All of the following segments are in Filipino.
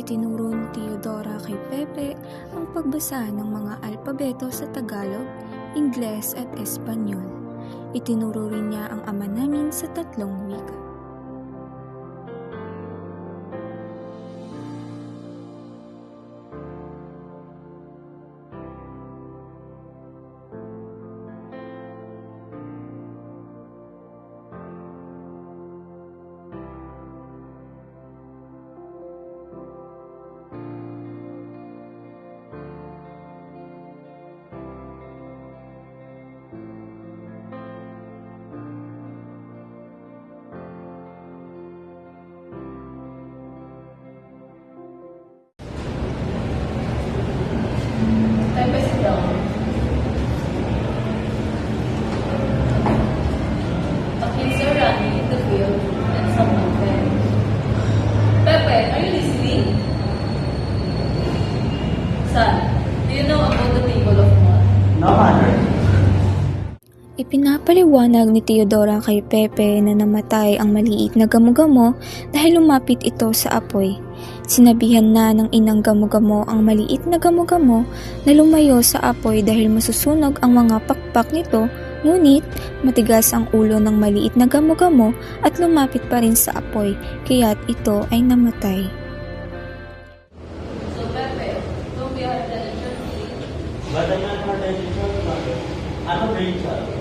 Itinuro ni Teodora kay Pepe ang pagbasa ng mga alpabeto sa Tagalog, Ingles at Espanyol. Itinuro rin niya ang Ama Namin sa 3 wika. Pepe, sit down. A kids are running in the field and someone fell. Pepe, are you listening? Son, do you know about the table of mud? No, mother. Ipinapaliwanag ni Teodora kay Pepe na namatay ang maliit na gamo-gamo dahil lumapit ito sa apoy. Sinabihan na ng inang gamo-gamo ang maliit na gamo-gamo na lumayo sa apoy dahil masusunog ang mga pakpak nito, ngunit matigas ang ulo ng maliit na gamo-gamo at lumapit pa rin sa apoy, kaya't ito ay namatay. So Pepe, don't be hard than it should be. But I'm not more than you thought, mother. I'm a brave child.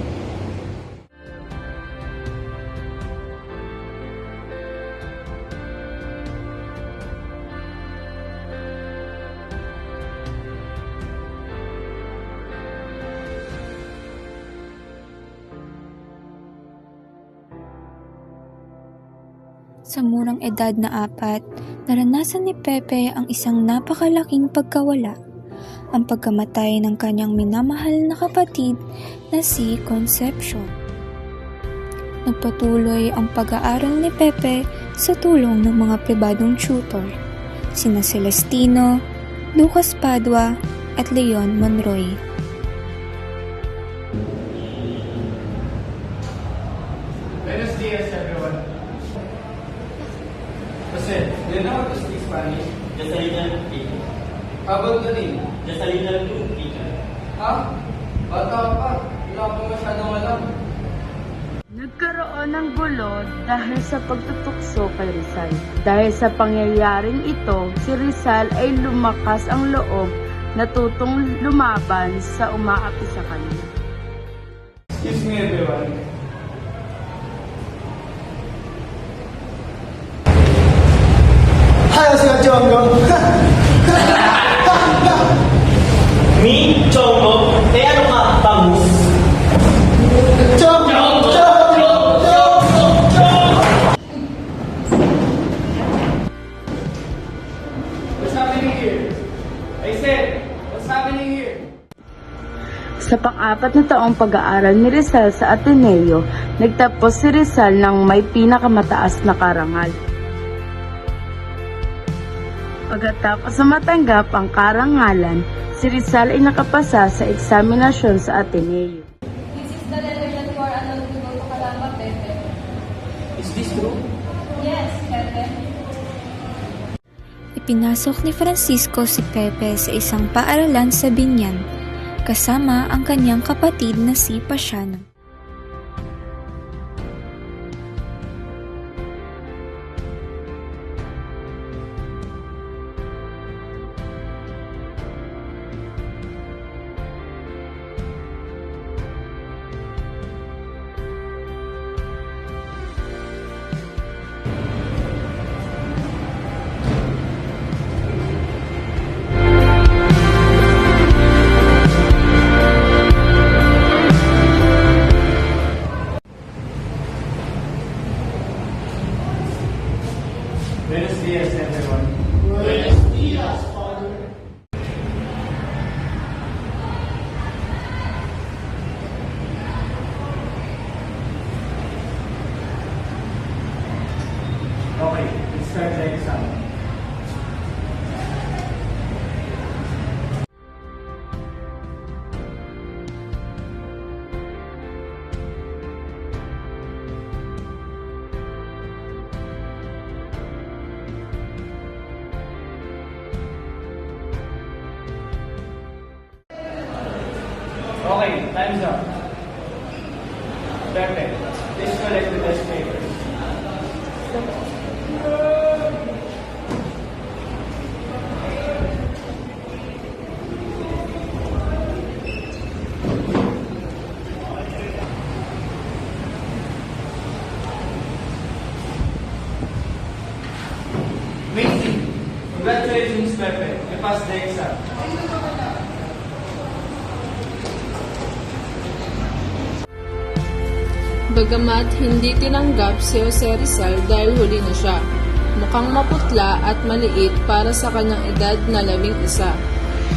Sa murang edad na 4, naranasan ni Pepe ang isang napakalaking pagkawala, ang pagkamatay ng kanyang minamahal na kapatid na si Concepcion. Nagpatuloy ang pag-aaral ni Pepe sa tulong ng mga pribadong tutor, sina Celestino, Lucas Padua at Leon Monroy. Buenos dias, everyone. Jose, do you know how to speak Spanish? Just a little bit. How about the name? Just a little bit, teacher. Ha? Bata ka pa. Wala pa masyadong alam. Nagkaroon ng gulo dahil sa pagtutukso kay Rizal. Dahil sa pangyayaring ito, si Rizal ay lumakas ang loob na tutong lumaban sa umaapi sa kanya. Excuse me, everyone. Hi, Sir Jongo. Me, Chongo? Eh ano ka, Pamus? Jongo! What's happening here? I said, what's happening here? Sa pang-4 na taong pag-aaral ni Rizal sa Ateneo, nagtapos si Rizal ng may pinakamataas na karangal. Pagkatapos na matanggap ang karangalan, si Rizal ay nakapasa sa eksaminasyon sa Ateneo. This is the letter that you are allowed to go to Calamba, Pepe. Is this true? Yes, Pepe. Ipinasok ni Francisco si Pepe sa isang paaralan sa Binyan, kasama ang kanyang kapatid na si Pasiano. Okay, time's up. Pepe, please collect the test papers. Amazing! Congratulations, Pepe. You passed the exam. Bagamat hindi tinanggap si Jose Rizal dahil huli na siya. Mukhang maputla at maliit para sa kanyang edad na 11.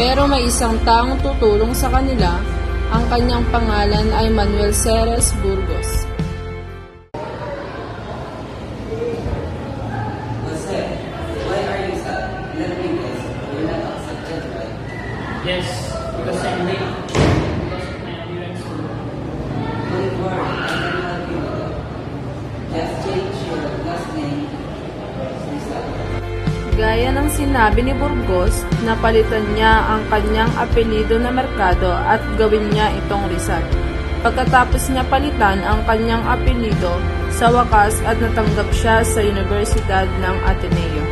Pero may isang taong tutulong sa kanila, ang kanyang pangalan ay Manuel Ceres Burgos. Jose, why are you sad? Let me guess. You're not accepted, right? Yes, because I'm late. Because of my appearance. Don't worry, I can help you with that. Just change your last name. Rizal. Gaya ng sinabi ni Burgos, napalitan niya ang kanyang apelido na Mercado at gawin niya itong Rizal. Pagkatapos niya palitan ang kanyang apelido, sa wakas at natanggap siya sa Universidad ng Ateneo.